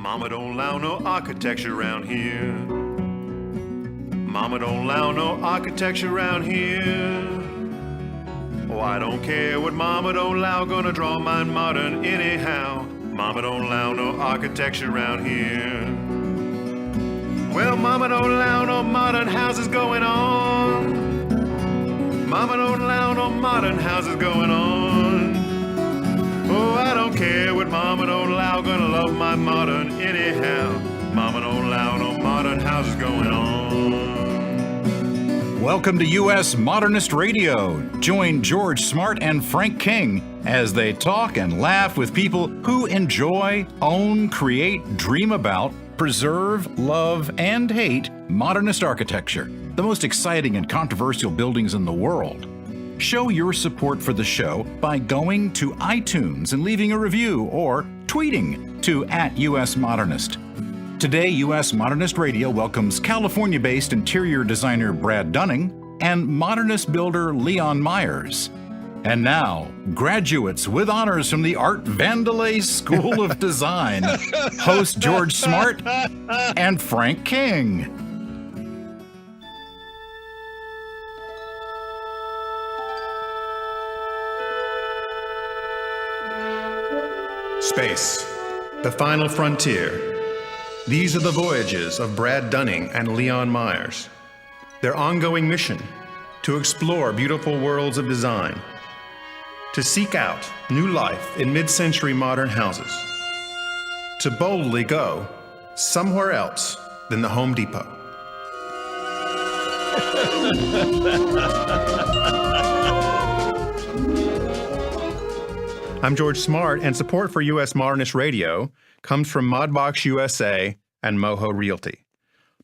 Mama don't allow no architecture around here. Mama don't allow no architecture around here. Oh, I don't care what Mama don't allow, gonna draw mine modern anyhow. Mama don't allow no architecture around here. Well, Mama don't allow no modern houses going on. Mama don't allow no modern houses going on. Oh, I don't care what Mama don't allow, gonna love my modern anyhow. Mama don't allow no modern houses going on. Welcome to US Modernist Radio. Join George Smart and Frank King as they talk and laugh with people who enjoy, own, create, dream about, preserve, love, and hate modernist architecture, the most exciting and controversial buildings in the world. Show your support for the show by going to iTunes and leaving a review or tweeting to @USModernist. Today, US Modernist Radio welcomes California-based interior designer Brad Dunning and modernist builder Leon Meyers. And now, graduates with honors from the Art Vandelay School of Design, host George Smart and Frank King. Space, the final frontier. These are the voyages of Brad Dunning and Leon Meyers. Their ongoing mission, to explore beautiful worlds of design, to seek out new life in mid-century modern houses, to boldly go somewhere else than the Home Depot. I'm George Smart, and support for US Modernist Radio comes from Modbox USA and Moho Realty.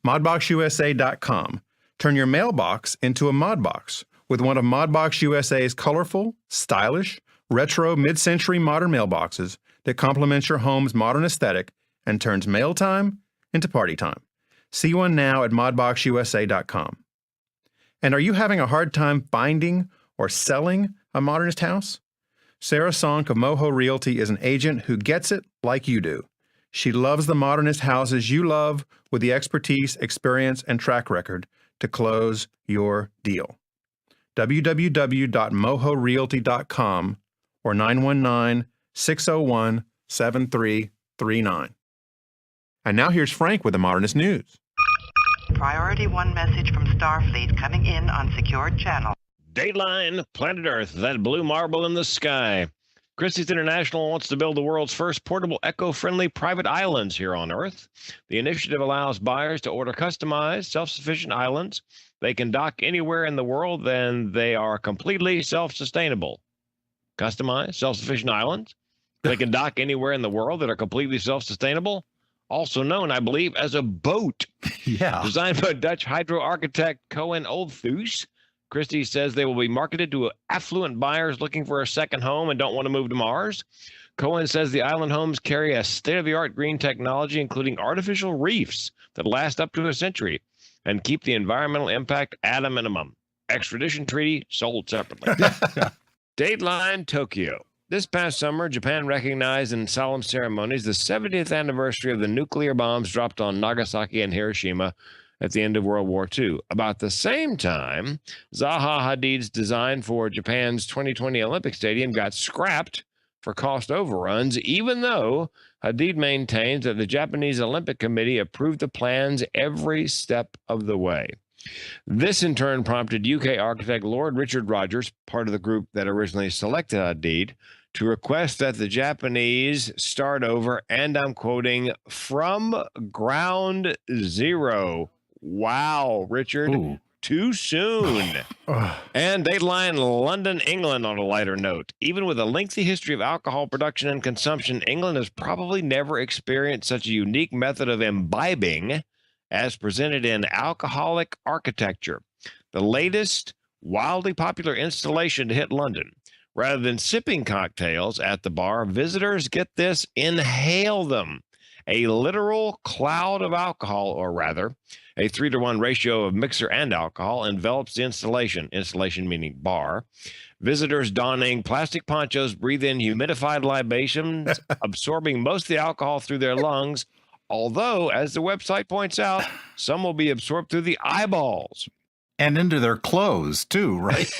ModboxUSA.com. Turn your mailbox into a Modbox with one of Modbox USA's colorful, stylish, retro, mid-century modern mailboxes that complements your home's modern aesthetic and turns mail time into party time. See one now at ModboxUSA.com. And are you having a hard time finding or selling a modernist house? Sarah Sonk of Moho Realty is an agent who gets it like you do. She loves the modernist houses you love with the expertise, experience, and track record to close your deal. www.mohorealty.com or 919-601-7339. And now here's Frank with the Modernist News. Priority 1 message from Starfleet coming in on secured channel. Dateline, planet Earth, that blue marble in the sky. Christie's International wants to build the world's first portable, eco-friendly private islands here on Earth. The initiative allows buyers to order customized, self-sufficient islands. They can dock anywhere in the world, and they are completely self-sustainable. Customized, self-sufficient islands. They can dock anywhere in the world that are completely self-sustainable. Also known, I believe, as a boat. Yeah. Designed by Dutch hydro architect Cohen Oldthuis. Christie says they will be marketed to affluent buyers looking for a second home and don't want to move to Mars. Cohen says the island homes carry a state-of-the-art green technology, including artificial reefs that last up to a century and keep the environmental impact at a minimum. Extradition treaty sold separately. Dateline, Tokyo. This past summer, Japan recognized in solemn ceremonies the 70th anniversary of the nuclear bombs dropped on Nagasaki and Hiroshima at the end of World War II. About the same time, Zaha Hadid's design for Japan's 2020 Olympic Stadium got scrapped for cost overruns, even though Hadid maintains that the Japanese Olympic Committee approved the plans every step of the way. This, in turn, prompted UK architect Lord Richard Rogers, part of the group that originally selected Hadid, to request that the Japanese start over, and I'm quoting, from ground zero. Wow, Richard. Ooh. Too soon. And Dateline, London, England, on a lighter note. Even with a lengthy history of alcohol production and consumption, England has probably never experienced such a unique method of imbibing as presented in alcoholic architecture. The latest, wildly popular installation to hit London. Rather than sipping cocktails at the bar, visitors, get this, inhale them. A literal cloud of alcohol, or rather, a 3-to-1 ratio of mixer and alcohol envelops the installation meaning bar. Visitors donning plastic ponchos breathe in humidified libations, absorbing most of the alcohol through their lungs, Although, as the website points out, some will be absorbed through the eyeballs. And into their clothes, too, right?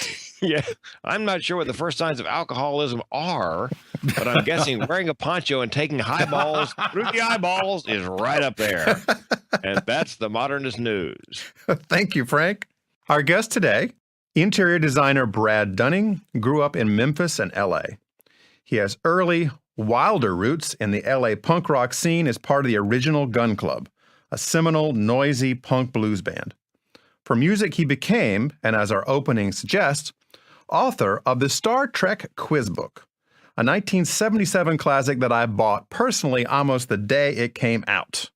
Yeah, I'm not sure what the first signs of alcoholism are, but I'm guessing wearing a poncho and taking highballs through the eyeballs is right up there. And that's the Modernist News. Thank you, Frank. Our guest today, interior designer Brad Dunning, grew up in Memphis and L.A. He has early, wilder roots in the L.A. punk rock scene as part of the original Gun Club, a seminal, noisy punk blues band. For music, he became, and as our opening suggests, author of the Star Trek Quiz Book, a 1977 classic that I bought personally almost the day it came out.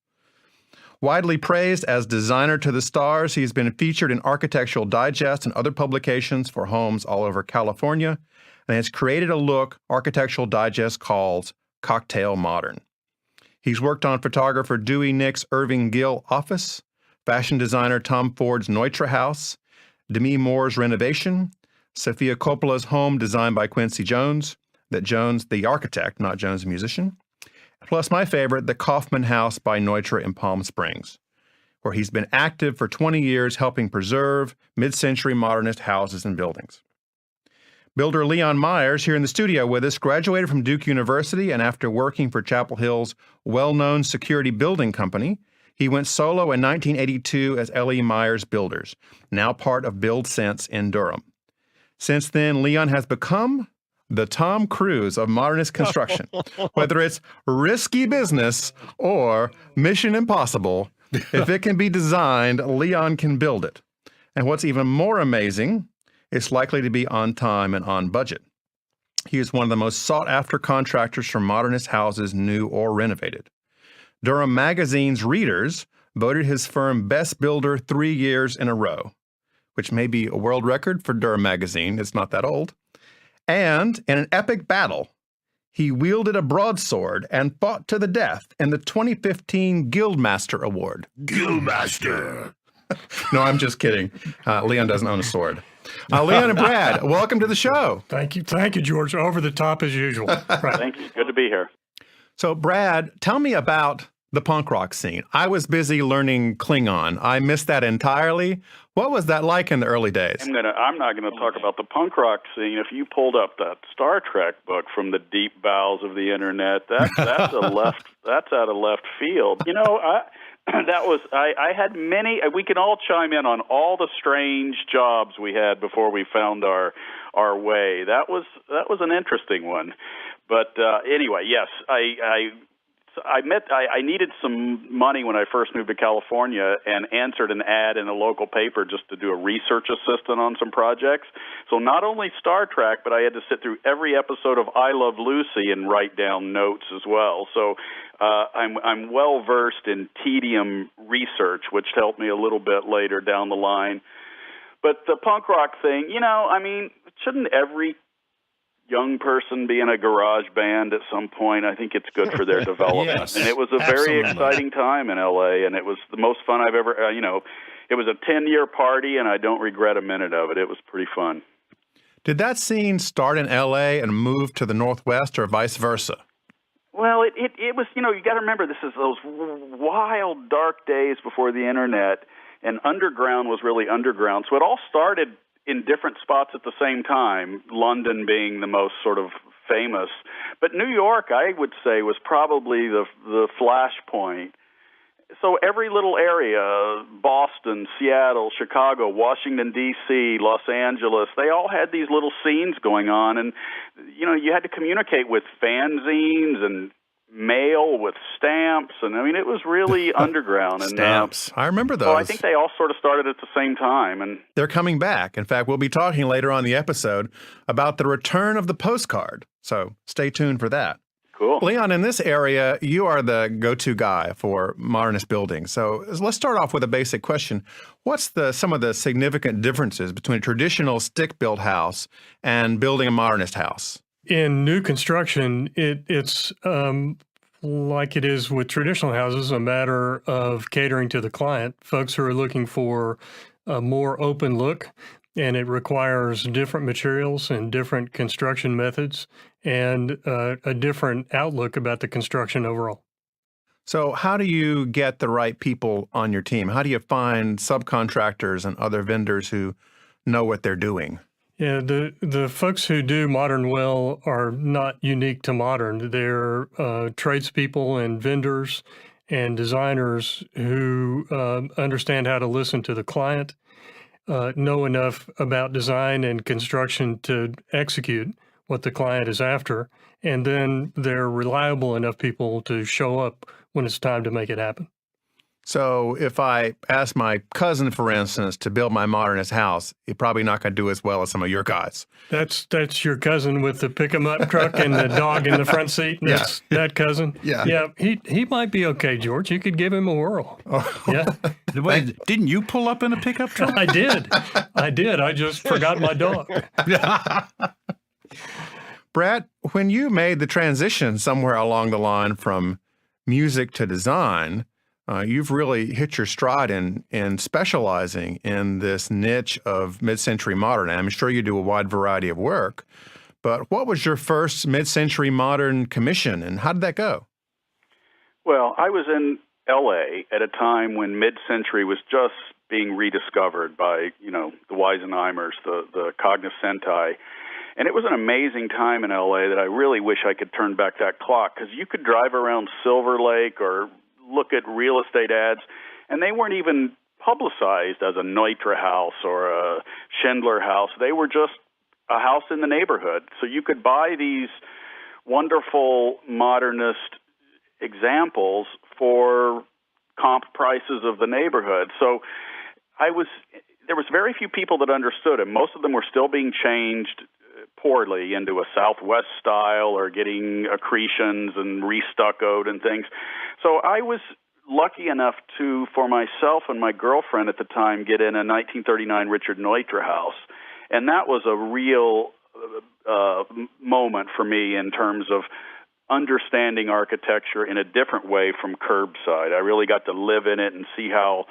Widely praised as designer to the stars, he's been featured in Architectural Digest and other publications for homes all over California, and has created a look Architectural Digest calls cocktail modern. He's worked on photographer Dewey Nick's Irving Gill office, fashion designer Tom Ford's Neutra house, Demi Moore's renovation, Sofia Coppola's home designed by Quincy Jones, that Jones, the architect, not Jones, the musician, plus my favorite, the Kaufman House by Neutra in Palm Springs, where he's been active for 20 years helping preserve mid-century modernist houses and buildings. Builder Leon Meyers, here in the studio with us, graduated from Duke University, and after working for Chapel Hill's well-known security building company, he went solo in 1982 as L.E. Meyers Builders, now part of BuildSense in Durham. Since then, Leon has become the Tom Cruise of modernist construction. Whether it's risky business or mission impossible, if it can be designed, Leon can build it. And what's even more amazing, it's likely to be on time and on budget. He is one of the most sought-after contractors for modernist houses, new or renovated. Durham Magazine's readers voted his firm Best Builder 3 years in a row, which may be a world record for Durham Magazine. It's not that old. And in an epic battle, he wielded a broadsword and fought to the death in the 2015 Guildmaster Award. Guildmaster. No, I'm just kidding. Leon doesn't own a sword. Leon and Brad, welcome to the show. Thank you, George. Over the top as usual. Right. Thank you. Good to be here. So, Brad, tell me about the punk rock scene. I was busy learning Klingon. I missed that entirely. What was that like in the early days? I'm not gonna talk about the punk rock scene. If you pulled up that Star Trek book from the deep bowels of the internet, that's out of left field. You know, I had many. We can all chime in on all the strange jobs we had before we found our way. That was an interesting one. But anyway, yes, I needed some money when I first moved to California and answered an ad in a local paper just to do a research assistant on some projects. So not only Star Trek, but I had to sit through every episode of I Love Lucy and write down notes as well. So I'm well versed in tedium research, which helped me a little bit later down the line. But the punk rock thing, you know, I mean, shouldn't every young person be in a garage band at some point? I think it's good for their development. Yes, and it was a very exciting time in L.A., and it was the most fun I've ever, it was a 10-year party, and I don't regret a minute of it. It was pretty fun. Did that scene start in L.A. and move to the Northwest or vice versa? Well, it was, you got to remember, this is those wild, dark days before the Internet, and underground was really underground. So it all started in different spots at the same time, London being the most sort of famous. But New York, I would say, was probably the flashpoint. So every little area, Boston, Seattle, Chicago, Washington, D.C., Los Angeles, they all had these little scenes going on. And, you had to communicate with fanzines and mail with stamps, and I mean, it was really underground. And stamps. I remember those. So I think they all sort of started at the same time, and they're coming back. In fact, we'll be talking later on in the episode about the return of the postcard. So stay tuned for that. Cool. Leon, in this area, you are the go-to guy for modernist buildings. So let's start off with a basic question. What's some of the significant differences between a traditional stick-built house and building a modernist house? In new construction, it's like it is with traditional houses, a matter of catering to the client, folks who are looking for a more open look, and it requires different materials and different construction methods and a different outlook about the construction overall. So how do you get the right people on your team? How do you find subcontractors and other vendors who know what they're doing? Yeah, the folks who do modern well are not unique to modern. They're tradespeople and vendors and designers who understand how to listen to the client, know enough about design and construction to execute what the client is after, and then they're reliable enough people to show up when it's time to make it happen. So if I ask my cousin, for instance, to build my modernist house, he's probably not going to do as well as some of your guys. That's your cousin with the pick-em-up truck and the dog in the front seat? That's that cousin? Yeah. He might be okay, George. You could give him a whirl. Oh. Yeah. Wait, didn't you pull up in a pickup truck? I did. I just forgot my dog. Brett, when you made the transition somewhere along the line from music to design, you've really hit your stride in specializing in this niche of mid-century modern. And I'm sure you do a wide variety of work, but what was your first mid-century modern commission, and how did that go? Well, I was in L.A. at a time when mid-century was just being rediscovered by, the Weisenheimers, the cognoscenti. And it was an amazing time in L.A. that I really wish I could turn back that clock, because you could drive around Silver Lake or look at real estate ads, and they weren't even publicized as a Neutra house or a Schindler house. They were just a house in the neighborhood. So you could buy these wonderful modernist examples for comp prices of the neighborhood. So there was very few people that understood it. Most of them were still being changed poorly into a Southwest style or getting accretions and restuccoed and things. So I was lucky enough to, for myself and my girlfriend at the time, get in a 1939 Richard Neutra house. And that was a real moment for me in terms of understanding architecture in a different way from curbside. I really got to live in it and see how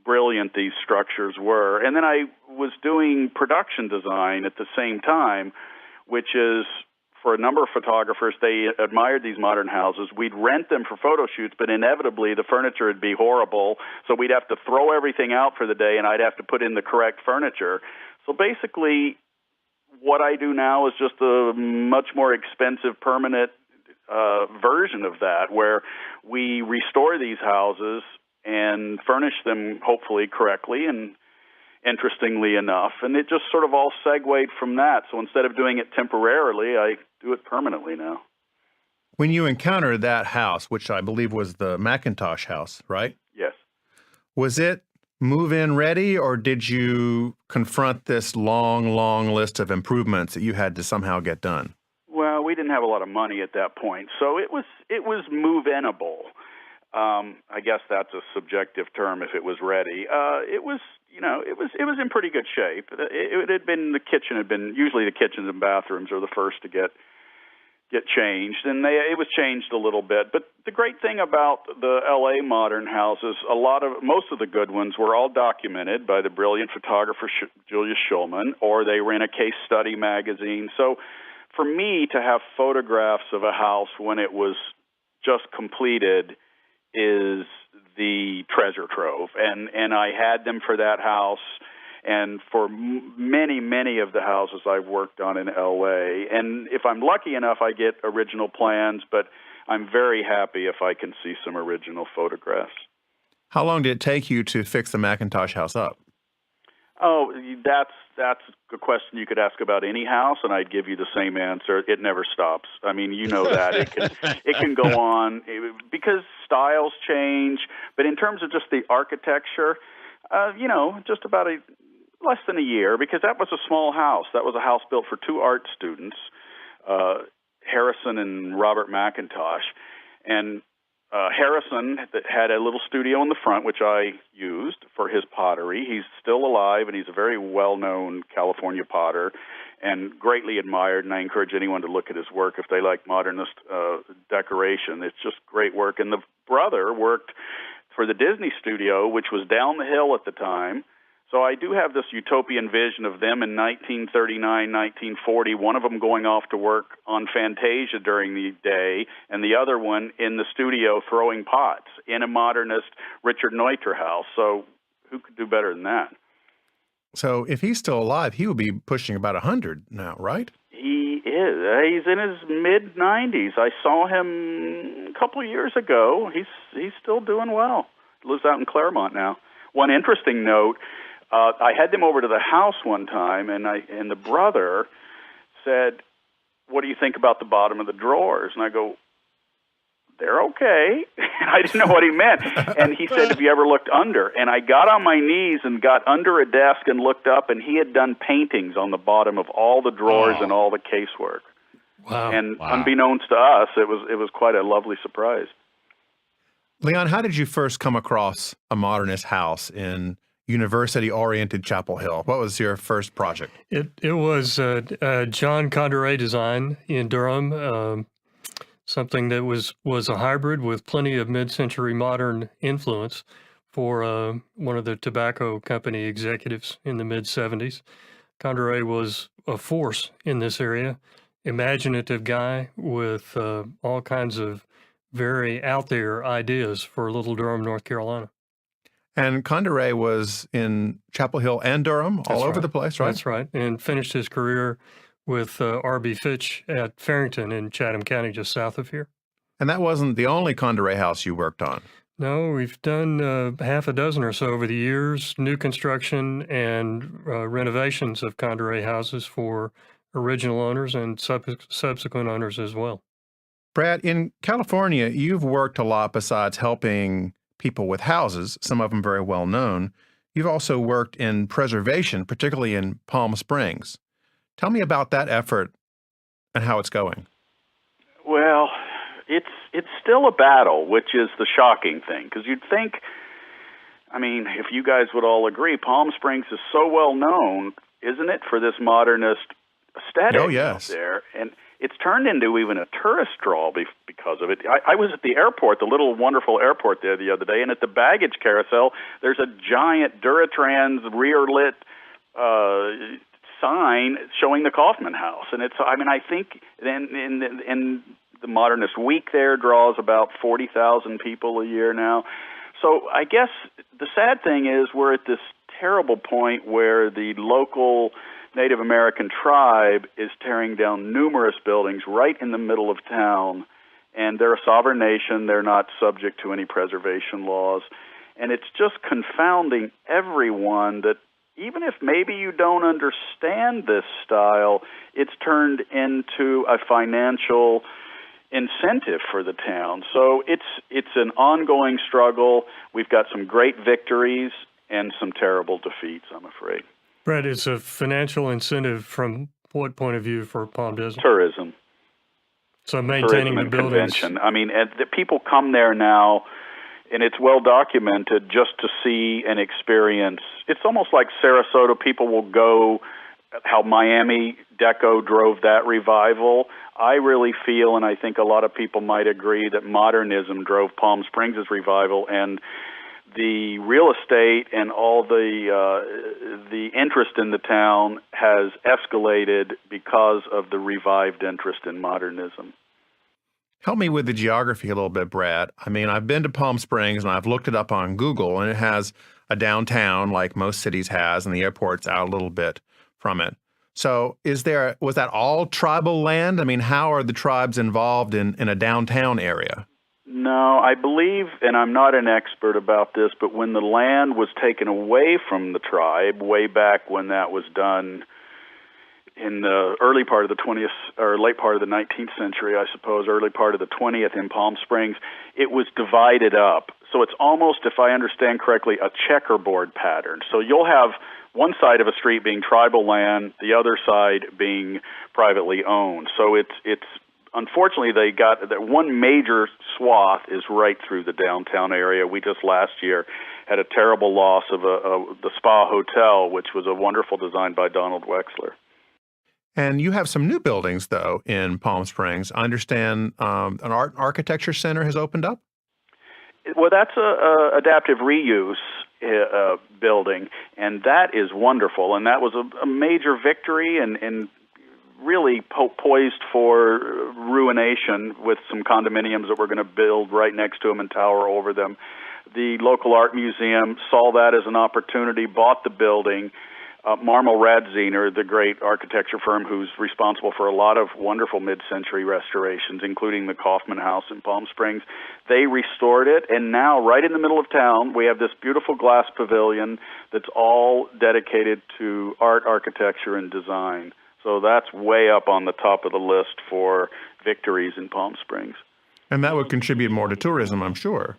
brilliant these structures were. And then I was doing production design at the same time, which is, for a number of photographers, they admired these modern houses. We'd rent them for photo shoots, but inevitably the furniture would be horrible, so we'd have to throw everything out for the day, and I'd have to put in the correct furniture. So basically, what I do now is just a much more expensive permanent version of that, where we restore these houses and furnish them hopefully correctly and interestingly enough. And it just sort of all segued from that. So instead of doing it temporarily, I do it permanently now. When you encountered that house, which I believe was the Macintosh house, right? Yes. Was it move-in ready, or did you confront this long, long list of improvements that you had to somehow get done? Well, we didn't have a lot of money at that point, so it was move-inable. I guess that's a subjective term. If it was ready, it was in pretty good shape. It had been, the kitchen had been, usually the kitchens and bathrooms are the first to get changed, and it was changed a little bit. But the great thing about the L.A. modern houses, most of the good ones were all documented by the brilliant photographer Julius Schulman, or they were in a case study magazine. So for me to have photographs of a house when it was just completed is the treasure trove, and I had them for that house and for many, many of the houses I've worked on in L.A. And if I'm lucky enough, I get original plans, but I'm very happy if I can see some original photographs. How long did it take you to fix the Macintosh house up? Oh, that's a question you could ask about any house, and I'd give you the same answer. It never stops. I mean, you know that. It can go on because styles change. But in terms of just the architecture, just about less than a year, because that was a small house. That was a house built for two art students, Harrison and Robert McIntosh. And Harrison had a little studio in the front, which I used for his pottery. He's still alive, and he's a very well-known California potter and greatly admired, and I encourage anyone to look at his work if they like modernist decoration. It's just great work. And the brother worked for the Disney studio, which was down the hill at the time, So I do have this utopian vision of them in 1939, 1940, one of them going off to work on Fantasia during the day, and the other one in the studio throwing pots in a modernist Richard Neuter house. So who could do better than that? So if he's still alive, he would be pushing about 100 now, right? He is. He's in his mid-90s. I saw him a couple of years ago. He's still doing well. Lives out in Claremont now. One interesting note, I had them over to the house one time, and the brother said, "What do you think about the bottom of the drawers?" And I go, "They're okay." I didn't know what he meant. And he said, "Have you ever looked under?" And I got on my knees and got under a desk and looked up, and he had done paintings on the bottom of all the drawers and all the casework. Wow. And unbeknownst to us, it was quite a lovely surprise. Leon, how did you first come across a modernist house in university-oriented Chapel Hill? What was your first project? It was John Conderay design in Durham, something that was a hybrid with plenty of mid-century modern influence for one of the tobacco company executives in the mid-'70s. Conderay was a force in this area, imaginative guy with all kinds of very out there ideas for Little Durham, North Carolina. And Conderay was in Chapel Hill and Durham, all over the place, right? That's right, and finished his career with R.B. Fitch at Farrington in Chatham County, just south of here. And that wasn't the only Conderay house you worked on. No, we've done half a dozen or so over the years, new construction and renovations of Conderay houses for original owners and subsequent owners as well. Brad, in California, you've worked a lot besides helping people with houses, some of them very well known. You've also worked in preservation, particularly in Palm Springs. Tell me about that effort and how it's going. Well, it's still a battle, which is the shocking thing, because you'd think, I mean, if you guys would all agree, Palm Springs is so well known, isn't it, for this modernist aesthetic out there? And it's turned into even a tourist draw because of it. I was at the airport, the little wonderful airport there the other day, and at the baggage carousel, there's a giant Duratrans rear-lit sign showing the Kaufman House. And it's, I mean, I think in the Modernist Week there draws about 40,000 people a year now. So I guess the sad thing is we're at this terrible point where the local Native American tribe is tearing down numerous buildings right in the middle of town, and they're a sovereign nation. They're not subject to any preservation laws, and it's just confounding everyone that even if maybe you don't understand this style, it's turned into a financial incentive for the town. So it's an ongoing struggle. We've got some great victories and some terrible defeats, I'm afraid. Brett, it's a financial incentive from what point of view for Palm Desert? Tourism. So maintaining the buildings. Convention. I mean, the people come there now, and it's well documented just to see and experience. It's almost like Sarasota. People will go, how Miami Deco drove that revival. I really feel, and I think a lot of people might agree, that modernism drove Palm Springs' revival, and the real estate and all the interest in the town has escalated because of the revived interest in modernism. Help me with the geography a little bit, Brad. I mean, I've been to Palm Springs and I've looked it up on Google, and it has a downtown like most cities has, and the airport's out a little bit from it. So was that all tribal land? I mean, how are the tribes involved in a downtown area? No, I believe, and I'm not an expert about this, but when the land was taken away from the tribe, way back when that was done in the early part of the 20th, or late part of the 19th century, I suppose, early part of the 20th in Palm Springs, it was divided up. So it's almost, if I understand correctly, a checkerboard pattern. So you'll have one side of a street being tribal land, the other side being privately owned. So it's unfortunately, they got that one major swath is right through the downtown area. We just last year had a terrible loss of the Spa Hotel, which was a wonderful design by Donald Wexler. And you have some new buildings, though, in Palm Springs. I understand an art and architecture center has opened up? Well, that's a adaptive reuse, building, and that is wonderful. And that was a major victory, and really poised for ruination with some condominiums that we're going to build right next to them and tower over them. The local art museum saw that as an opportunity, bought the building. Marmol Radziner, the great architecture firm who's responsible for a lot of wonderful mid-century restorations, including the Kaufman House in Palm Springs, they restored it, and now right in the middle of town we have this beautiful glass pavilion that's all dedicated to art, architecture, and design. So that's way up on the top of the list for victories in Palm Springs. And that would contribute more to tourism, I'm sure.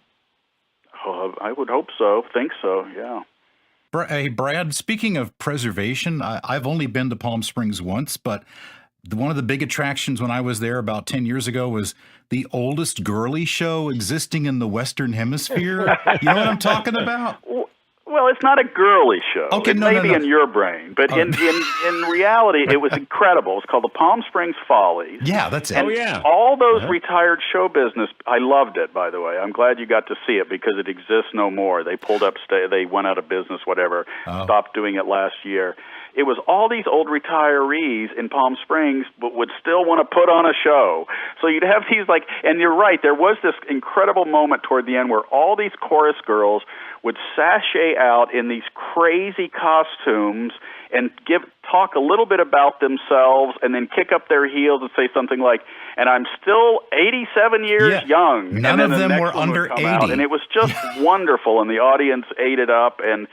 Oh, I would hope so, think so, yeah. Hey, Brad, speaking of preservation, I've only been to Palm Springs once, but one of the big attractions when I was there about 10 years ago was the oldest girly show existing in the Western Hemisphere. You know what I'm talking about? Well, it's not a girly show. Okay, it may be in your brain, but in reality, it was incredible. It's called the Palm Springs Follies. Yeah, that's it. And all those retired show business, I loved it, by the way. I'm glad you got to see it because it exists no more. They pulled up, they went out of business, whatever, stopped doing it last year. It was all these old retirees in Palm Springs but would still want to put on a show. So you'd have these and you're right, there was this incredible moment toward the end where all these chorus girls would sashay out in these crazy costumes and talk a little bit about themselves and then kick up their heels and say something like, and I'm still 87 years young. None of them were under 80. And it was just wonderful, and the audience ate it up, and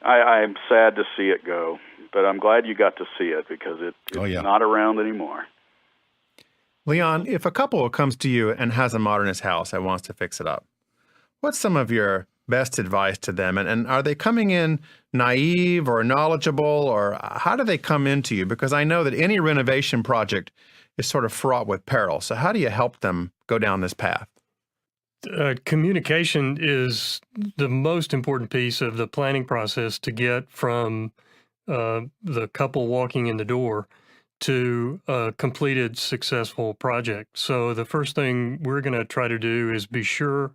I'm sad to see it go. But I'm glad you got to see it because it's not around anymore. Leon, if a couple comes to you and has a modernist house and wants to fix it up, what's some of your best advice to them? And are they coming in naive or knowledgeable, or how do they come into you? Because I know that any renovation project is sort of fraught with peril. So how do you help them go down this path? Communication is the most important piece of the planning process to get from the couple walking in the door to a completed successful project. So the first thing we're going to try to do is be sure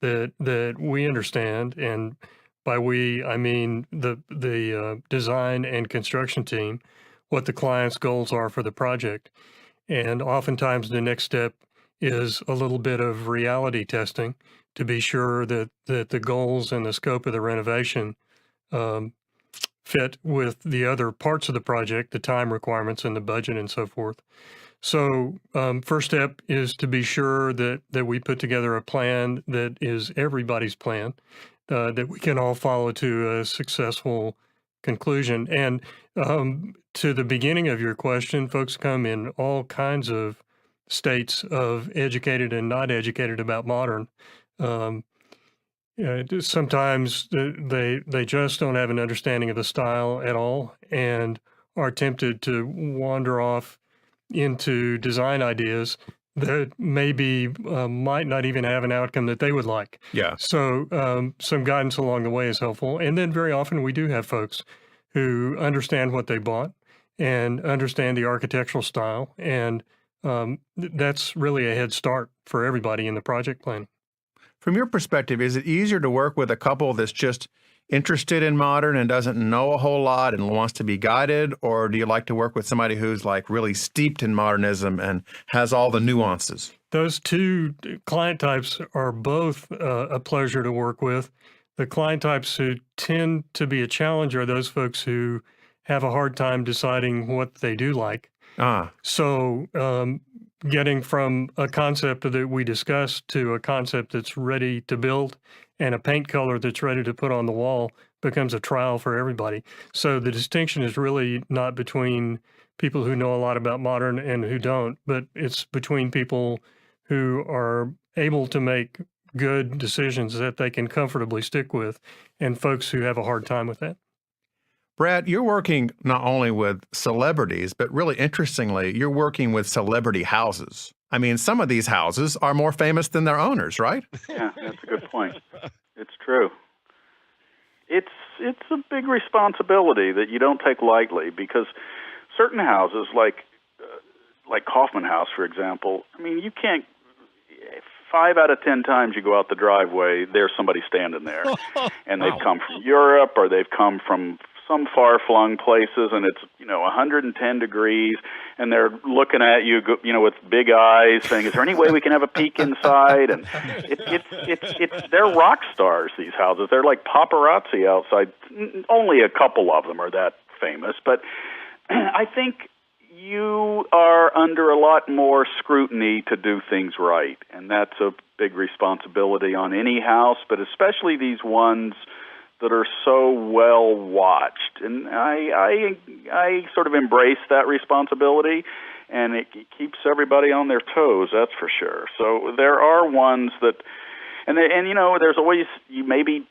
that we understand, and by we I mean the design and construction team, what the client's goals are for the project. And oftentimes the next step is a little bit of reality testing to be sure that the goals and the scope of the renovation fit with the other parts of the project, the time requirements and the budget and so forth. So first step is to be sure that we put together a plan that is everybody's plan, that we can all follow to a successful conclusion. And to the beginning of your question, folks come in all kinds of states of educated and not educated about modern. Sometimes they just don't have an understanding of the style at all and are tempted to wander off into design ideas that maybe might not even have an outcome that they would like. Yeah. So some guidance along the way is helpful. And then very often we do have folks who understand what they bought and understand the architectural style. And that's really a head start for everybody in the project planning. From your perspective, is it easier to work with a couple that's just interested in modern and doesn't know a whole lot and wants to be guided, or do you like to work with somebody who's really steeped in modernism and has all the nuances? Those two client types are both a pleasure to work with. The client types who tend to be a challenge are those folks who have a hard time deciding what they do like. So getting from a concept that we discussed to a concept that's ready to build and a paint color that's ready to put on the wall becomes a trial for everybody. So the distinction is really not between people who know a lot about modern and who don't, but it's between people who are able to make good decisions that they can comfortably stick with and folks who have a hard time with that. Brad, you're working not only with celebrities, but really interestingly, you're working with celebrity houses. I mean, some of these houses are more famous than their owners, right? Yeah, that's a good point. It's true. It's a big responsibility that you don't take lightly, because certain houses, like Kaufman House, for example, I mean, you can't 5 out of 10 times you go out the driveway, there's somebody standing there. And they've come from Europe, or they've come from some far-flung places, and it's, 110 degrees, and they're looking at you, with big eyes, saying, "Is there any way we can have a peek inside?" And they're rock stars, these houses. They're like paparazzi outside. Only a couple of them are that famous, but I think you are under a lot more scrutiny to do things right, and that's a big responsibility on any house, but especially these ones that are so well watched. And I sort of embrace that responsibility, and it keeps everybody on their toes, that's for sure. So there are ones that, and there's always, you maybe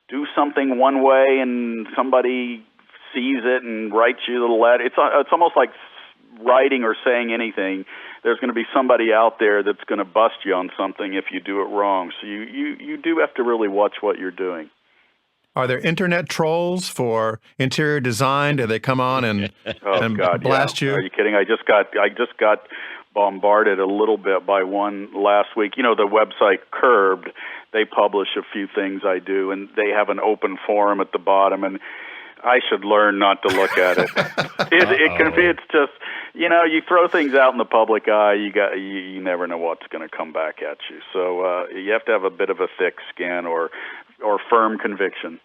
do something one way and somebody sees it and writes you a little letter. It's almost like writing or saying anything. There's going to be somebody out there that's going to bust you on something if you do it wrong. So you do have to really watch what you're doing. Are there internet trolls for interior design? Do they come on and blast you? Are you kidding? I just got bombarded a little bit by one last week. The website Curbed, they publish a few things I do, and they have an open forum at the bottom, and I should learn not to look at it. It's just, you throw things out in the public eye, you never know what's going to come back at you. So you have to have a bit of a thick skin or firm conviction.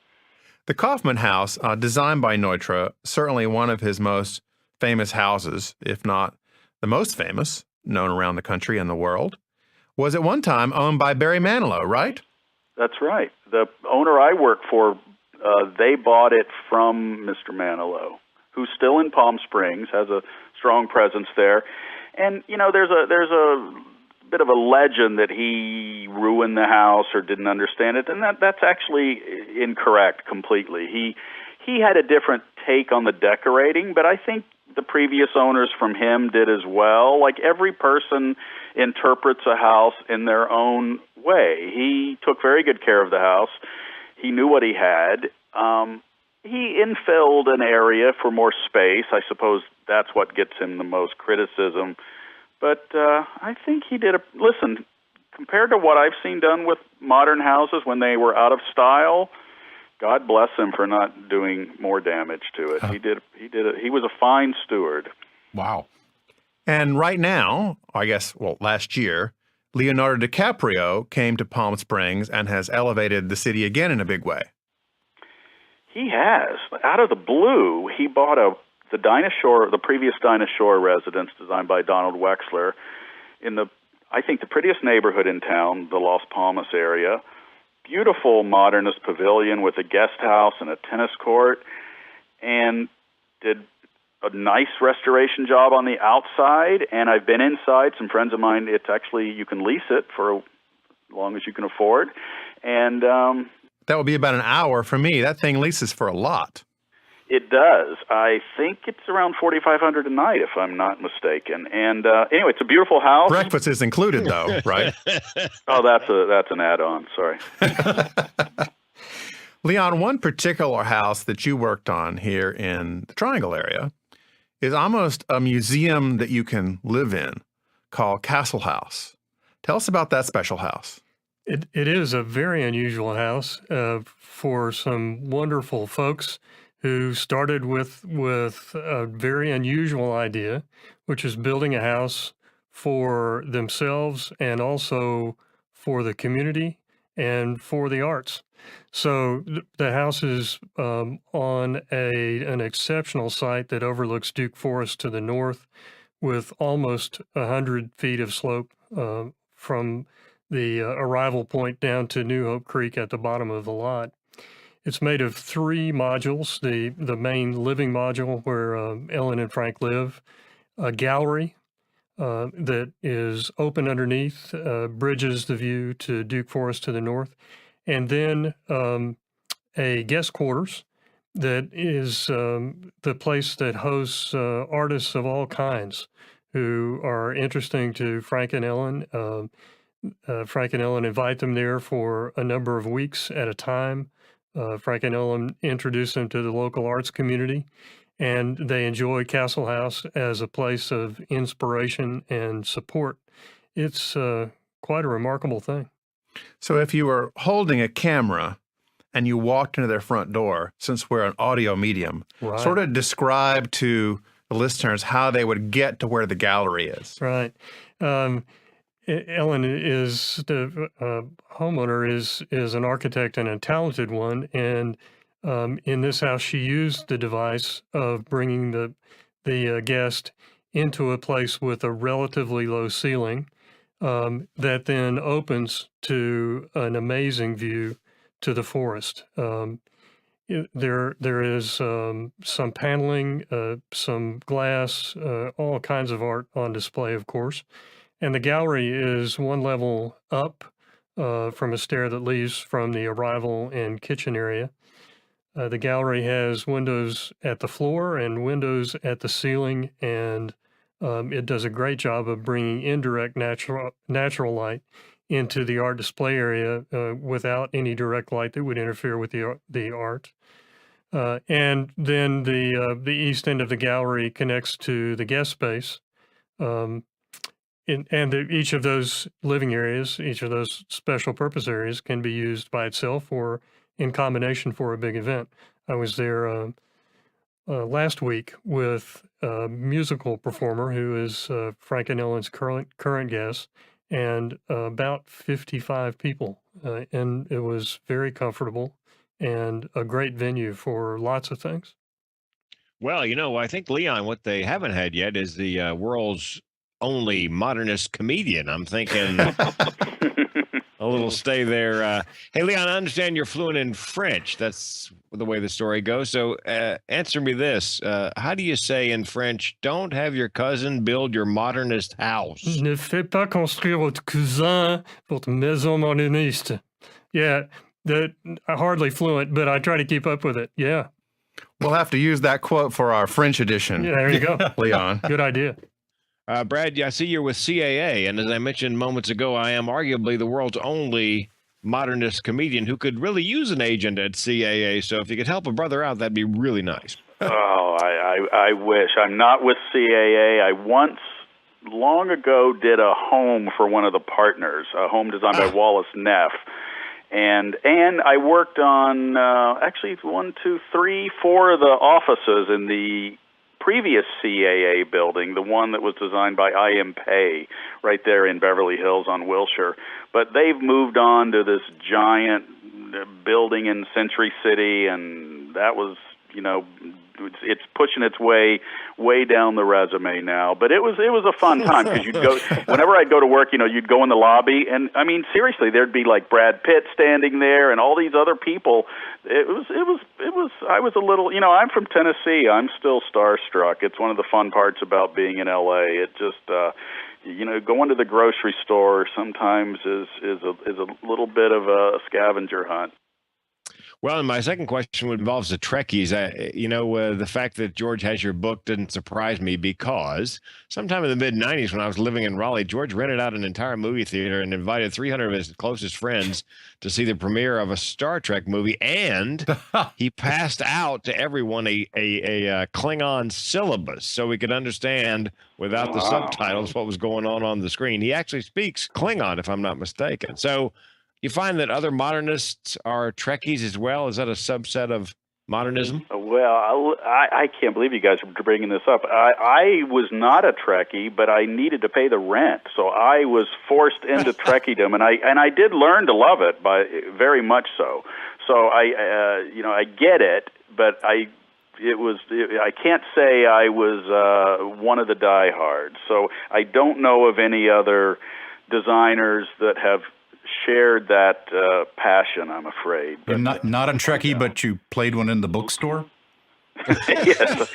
The Kaufman House, designed by Neutra, certainly one of his most famous houses, if not the most famous, known around the country and the world, was at one time owned by Barry Manilow, right? That's right. The owner I work for, they bought it from Mr. Manilow, who's still in Palm Springs, has a strong presence there. And, there's a bit of a legend that he ruined the house or didn't understand it, and that's actually incorrect completely. He had a different take on the decorating, but I think the previous owners from him did as well. Like, every person interprets a house in their own way. He took very good care of the house. He knew what he had. He infilled an area for more space. I suppose that's what gets him the most criticism. But I think he did listen, compared to what I've seen done with modern houses when they were out of style, God bless him for not doing more damage to it. He was a fine steward. Wow. And right now, last year, Leonardo DiCaprio came to Palm Springs and has elevated the city again in a big way. He has. Out of the blue, he bought the previous Dinah Shore residence designed by Donald Wexler in I think the prettiest neighborhood in town, the Las Palmas area. Beautiful modernist pavilion with a guest house and a tennis court, and did a nice restoration job on the outside. And I've been inside. Some friends of mine, it's actually, you can lease it for as long as you can afford. And that would be about an hour for me. That thing leases for a lot. It does. I think it's around $4,500 a night, if I'm not mistaken. And anyway, it's a beautiful house. Breakfast is included, though, right? Oh, that's an add-on. Sorry. Leon, one particular house that you worked on here in the Triangle area is almost a museum that you can live in, called Castle House. Tell us about that special house. It is a very unusual house for some wonderful folks who started with a very unusual idea, which is building a house for themselves and also for the community and for the arts. So the house is on an exceptional site that overlooks Duke Forest to the north, with almost 100 feet of slope from the arrival point down to New Hope Creek at the bottom of the lot. It's made of 3 modules, the main living module where Ellen and Frank live, a gallery that is open underneath, bridges the view to Duke Forest to the north, and then a guest quarters that is the place that hosts artists of all kinds who are interesting to Frank and Ellen. Frank and Ellen invite them there for a number of weeks at a time. Frank and Ellen introduce them to the local arts community, and they enjoy Castle House as a place of inspiration and support. It's quite a remarkable thing. So if you were holding a camera and you walked into their front door, since we're an audio medium, Right. sort of describe to the listeners how they would get to where the gallery is. Right. Ellen is the homeowner is an architect and a talented one, and in this house she used the device of bringing the guest into a place with a relatively low ceiling that then opens to an amazing view to the forest. There is some paneling, some glass, all kinds of art on display, of course. And the gallery is one level up from a stair that leads from the arrival and kitchen area. The gallery has windows at the floor and windows at the ceiling, and it does a great job of bringing indirect natural light into the art display area without any direct light that would interfere with the art. And then the east end of the gallery connects to the guest space. Each of those living areas, each of those special purpose areas can be used by itself or in combination for a big event. I was there last week with a musical performer who is Frank and Ellen's current guest, and about 55 people. And it was very comfortable and a great venue for lots of things. Well, I think, Leon, what they haven't had yet is the world's only modernist comedian. I'm thinking a little stay there. Hey, Leon, I understand you're fluent in French. That's the way the story goes. So answer me this. How do you say in French, don't have your cousin build your modernist house? Ne fais pas construire votre cousin votre maison moderniste. Yeah, hardly fluent, but I try to keep up with it. Yeah. We'll have to use that quote for our French edition. Yeah, there you go. Leon. Good idea. Brad, I see you're with CAA, and as I mentioned moments ago, I am arguably the world's only modernist comedian who could really use an agent at CAA. So if you could help a brother out, that'd be really nice. Oh, I wish. I'm not with CAA. I once, long ago, did a home for one of the partners, a home designed by Wallace Neff. And I worked on actually 1, 2, 3, 4 of the offices in the previous CAA building, the one that was designed by I.M. Pei right there in Beverly Hills on Wilshire. But they've moved on to this giant building in Century City, and that was, it's pushing its way down the resume now. But it was a fun time because you'd go whenever I'd go to work, you'd go in the lobby, and I mean seriously, there'd be like Brad Pitt standing there and all these other people. It was I was a little, I'm from Tennessee. I'm still starstruck. It's one of the fun parts about being in LA. It just going to the grocery store sometimes is a little bit of a scavenger hunt. Well, and my second question involves the Trekkies. The fact that George has your book didn't surprise me because sometime in the mid-'90s when I was living in Raleigh, George rented out an entire movie theater and invited 300 of his closest friends to see the premiere of a Star Trek movie, and he passed out to everyone a Klingon syllabus so we could understand without the subtitles what was going on the screen. He actually speaks Klingon, if I'm not mistaken. So you find that other modernists are Trekkies as well? Is that a subset of modernism? Well, I can't believe you guys are bringing this up. I was not a Trekkie, but I needed to pay the rent, so I was forced into Trekkiedom, and I did learn to love it, very much so. So I get it, but I can't say I was one of the diehards. So I don't know of any other designers that have shared that passion, I'm afraid. You're not a Trekkie, but you played one in the bookstore? Yes,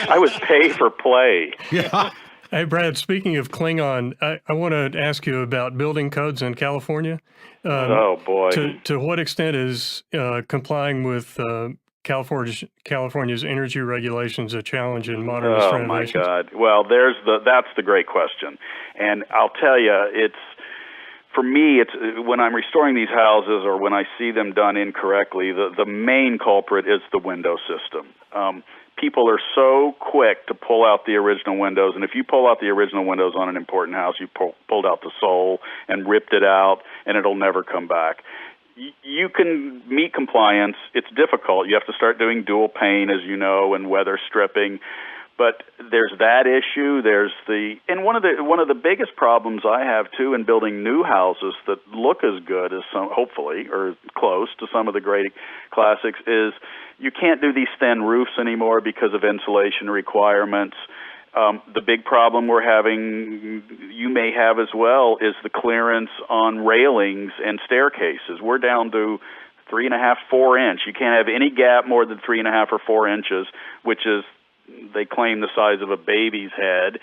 I was pay for play. Yeah. Hey, Brad, speaking of Klingon, I want to ask you about building codes in California. Oh, boy. To what extent is complying with California's energy regulations a challenge in modernist renovations? Oh, my God. Well, that's the great question. And I'll tell you, it's for me, it's when I'm restoring these houses or when I see them done incorrectly, the main culprit is the window system. People are so quick to pull out the original windows, and if you pull out the original windows on an important house, you pulled out the sole and ripped it out, and it'll never come back. You can meet compliance. It's difficult. You have to start doing dual pane, as you know, and weather stripping. But there's that issue. And one of the biggest problems I have too in building new houses that look as good as some, hopefully, or close to some of the great classics, is you can't do these thin roofs anymore because of insulation requirements. The big problem we're having, you may have as well, is the clearance on railings and staircases. We're down to 3.5, 4 inch. You can't have any gap more than 3.5 or 4 inches, which is, they claim, the size of a baby's head.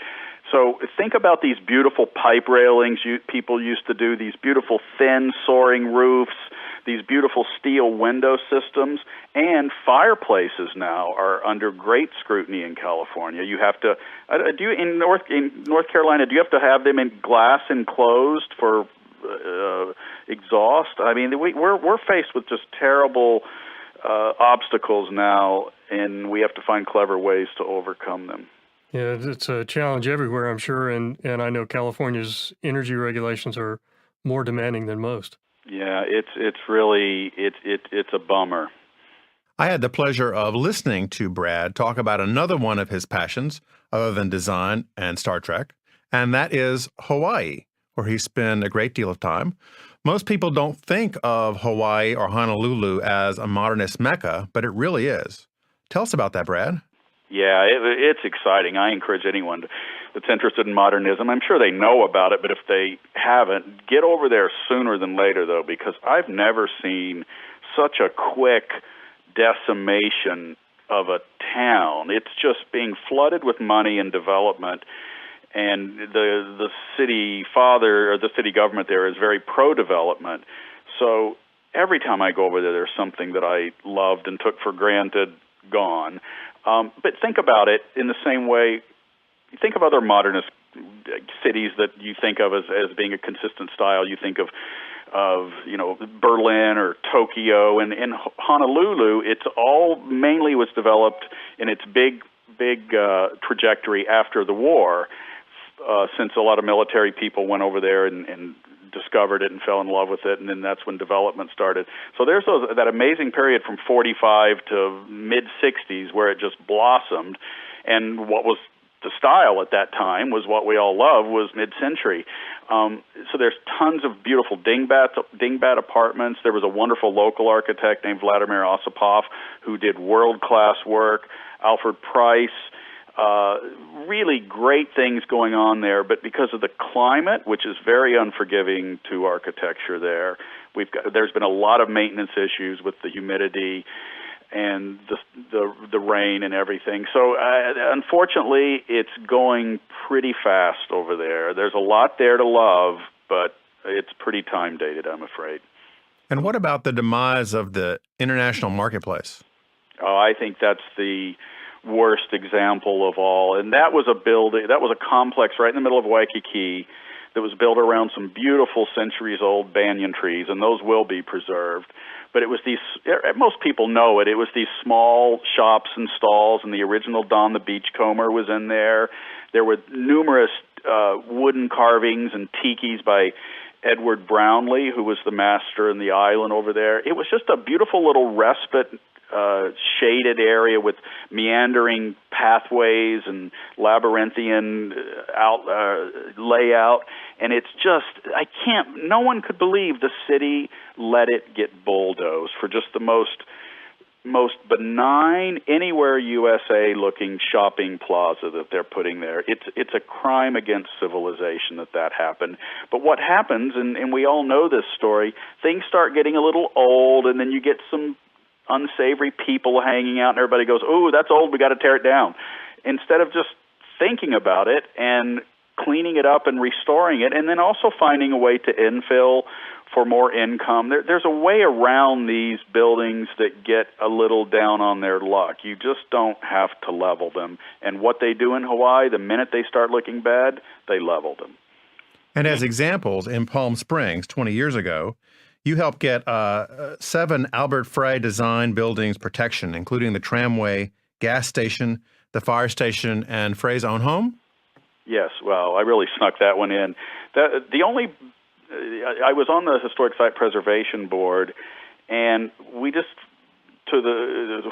So think about these beautiful pipe railings people used to do, these beautiful thin soaring roofs, these beautiful steel window systems, and fireplaces now are under great scrutiny in California. You have to, in North Carolina, do you have to have them in glass enclosed for exhaust? I mean, we're faced with just terrible obstacles now, and we have to find clever ways to overcome them. Yeah, it's a challenge everywhere, I'm sure, and I know California's energy regulations are more demanding than most. Yeah, it's really a bummer. I had the pleasure of listening to Brad talk about another one of his passions, other than design and Star Trek, and that is Hawaii, where he spent a great deal of time. Most people don't think of Hawaii or Honolulu as a modernist mecca, but it really is. Tell us about that, Brad. Yeah, it's exciting. I encourage anyone that's interested in modernism. I'm sure they know about it, but if they haven't, get over there sooner than later, though, because I've never seen such a quick decimation of a town. It's just being flooded with money and development, and the city father or the city government there is very pro-development. So every time I go over there, there's something that I loved and took for granted gone. But think about it in the same way. You think of other modernist cities that you think of as being a consistent style. You think of Berlin or Tokyo, and in Honolulu, it's all mainly was developed in its big trajectory after the war, since a lot of military people went over there and discovered it and fell in love with it, and then that's when development started. So there's that amazing period from 45 to mid-60s where it just blossomed, and what was the style at that time was what we all love, was mid-century. So there's tons of beautiful dingbat apartments. There was a wonderful local architect named Vladimir Osipov who did world-class work. Alfred Price. Really great things going on there, but because of the climate, which is very unforgiving to architecture there, there's been a lot of maintenance issues with the humidity and the rain and everything. So unfortunately, it's going pretty fast over there. There's a lot there to love, but it's pretty time dated, I'm afraid. And what about the demise of the international marketplace? Oh, I think that's the worst example of all. And that was a complex right in the middle of Waikiki that was built around some beautiful centuries-old banyan trees, and those will be preserved. But it was most people know it. It was these small shops and stalls, and the original Don the Beachcomber was in there. There were numerous wooden carvings and tikis by Edward Brownlee, who was the master in the island over there. It was just a beautiful little respite shaded area with meandering pathways and labyrinthian layout, and it's just, no one could believe the city let it get bulldozed for just the most benign, anywhere USA looking shopping plaza that they're putting there. It's a crime against civilization that happened. But what happens, and we all know this story, things start getting a little old, and then you get some unsavory people hanging out, and everybody goes, "Oh, that's old, we got to tear it down." Instead of just thinking about it and cleaning it up and restoring it, and then also finding a way to infill for more income. There's a way around these buildings that get a little down on their luck. You just don't have to level them. And what they do in Hawaii, the minute they start looking bad, they level them. And as examples, in Palm Springs 20 years ago, you helped get 7 Albert Frey design buildings protection, including the tramway, gas station, the fire station, and Frey's own home? Yes, well, I really snuck that one in. I was on the Historic Site Preservation Board, and we just,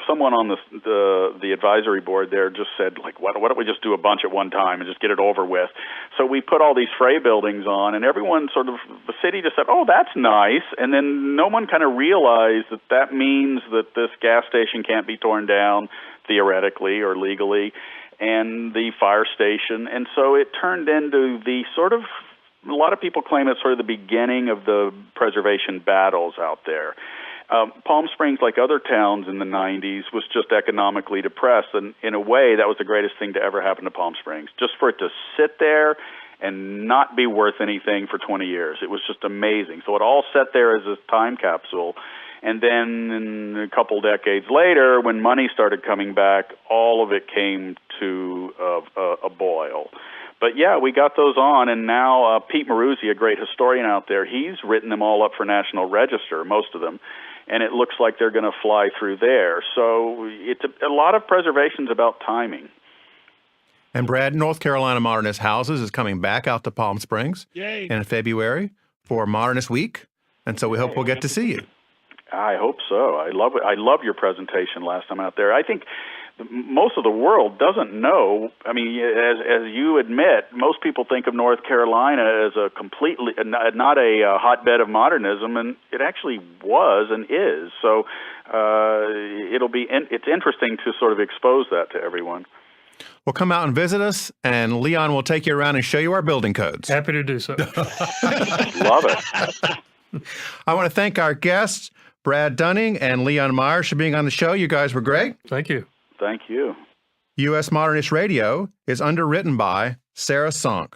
someone on the advisory board there just said, like, why don't we just do a bunch at one time and just get it over with? So we put all these Frey buildings on, and everyone the city just said, oh, that's nice, and then no one kind of realized that means that this gas station can't be torn down theoretically or legally, and the fire station, and so it turned into the a lot of people claim it's sort of the beginning of the preservation battles out there. Palm Springs, like other towns in the 90s, was just economically depressed, and in a way, that was the greatest thing to ever happen to Palm Springs. Just for it to sit there and not be worth anything for 20 years. It was just amazing. So it all sat there as a time capsule, and then a couple decades later, when money started coming back, all of it came to a boil. But yeah, we got those on, and now Pete Maruzzi, a great historian out there, he's written them all up for National Register, most of them, and it looks like they're going to fly through there. So it's a lot of preservation's about timing. And Brad, North Carolina Modernist Houses is coming back out to Palm Springs in February for Modernist Week, and so we hope we'll get to see you. I hope so. I love it. I loved your presentation last time out there. I think most of the world doesn't know. I mean, as you admit, most people think of North Carolina as a completely not a hotbed of modernism, and it actually was and is. So it's interesting to sort of expose that to everyone. Well, come out and visit us, and Leon will take you around and show you our building codes. Happy to do so. Love it. I want to thank our guests, Brad Dunning and Leon Meyers, for being on the show. You guys were great. Thank you. Thank you. US Modernist Radio is underwritten by Sarah Sonk,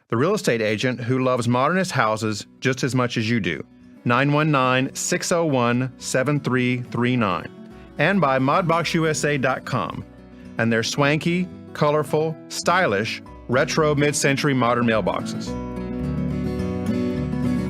the real estate agent who loves modernist houses just as much as you do. 919-601-7339. And by modboxusa.com and their swanky, colorful, stylish, retro mid-century modern mailboxes.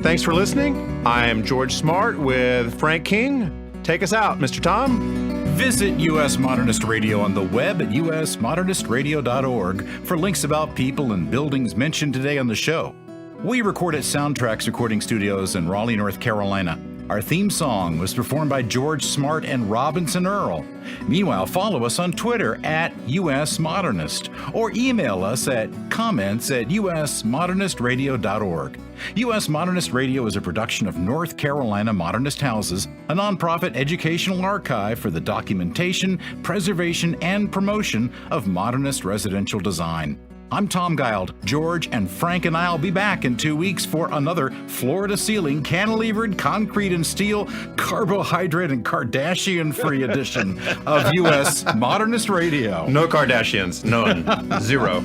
Thanks for listening. I am George Smart with Frank King. Take us out, Mr. Tom. Visit US Modernist Radio on the web at usmodernistradio.org for links about people and buildings mentioned today on the show. We record at Soundtracks Recording Studios in Raleigh, North Carolina. Our theme song was performed by George Smart and Robinson Earl. Meanwhile, follow us on Twitter at US Modernist or email us at comments@usmodernistradio.org. US Modernist Radio is a production of North Carolina Modernist Houses, a nonprofit educational archive for the documentation, preservation, and promotion of modernist residential design. I'm Tom Guild. George and Frank and I'll be back in 2 weeks for another floor-to-ceiling, cantilevered, concrete and steel, carbohydrate and Kardashian-free edition of US Modernist Radio. No Kardashians. None. Zero.